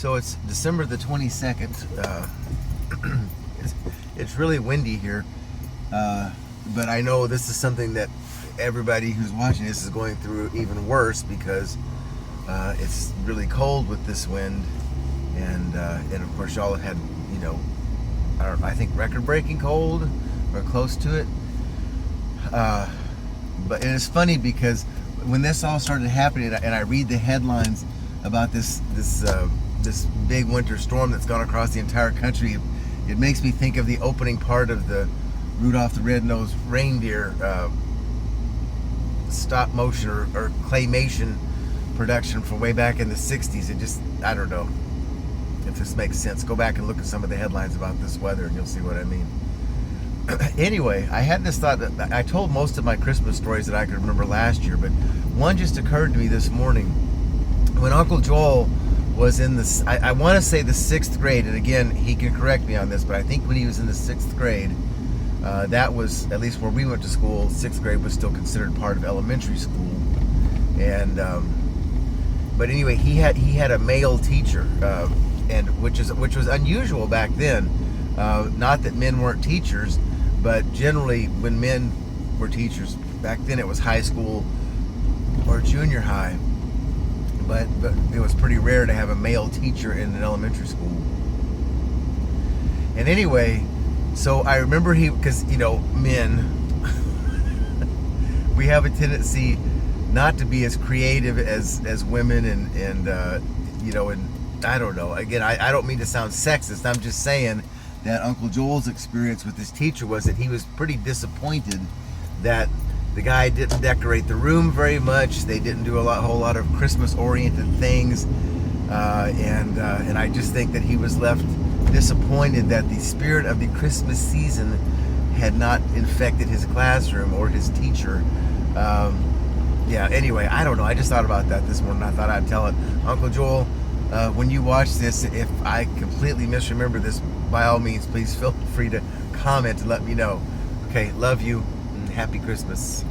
So it's December the 22nd. It's really windy here, but I know this is something that everybody who's watching this is going through even worse because it's really cold with this wind, and of course y'all have had, I think record-breaking cold or close to it. But it's funny because when this all started happening, and I read the headlines about this big winter storm that's gone across the entire country, it makes me think of the opening part of the Rudolph the Red-Nosed Reindeer stop motion or claymation production from way back in the 60s. It just, I don't know if this makes sense. Go back and look at some of the headlines about this weather and you'll see what I mean. Anyway, I had this thought that I told most of my Christmas stories that I could remember last year, but one just occurred to me this morning. When Uncle Joel was in this, I want to say the 6th grade, and again, he can correct me on this, but I think when he was in the 6th grade, that was, at least where we went to school, 6th grade was still considered part of elementary school. And but anyway, he had a male teacher, and which was unusual back then. Not that men weren't teachers, but generally when men were teachers back then, it was high school or junior high. But it was pretty rare to have a male teacher in an elementary school. And anyway, so I remember because men, we have a tendency not to be as creative as women, and I don't know. Again, I don't mean to sound sexist. I'm just saying that Uncle Joel's experience with his teacher was that he was pretty disappointed that the guy didn't decorate the room very much. They didn't do a whole lot of Christmas-oriented things, and I just think that he was left disappointed that the spirit of the Christmas season had not infected his classroom or his teacher. Yeah. Anyway, I don't know. I just thought about that this morning. I thought I'd tell it. Uncle Joel, when you watch this, if I completely misremember this, by all means, please feel free to comment and let me know. Okay, love you, and happy Christmas.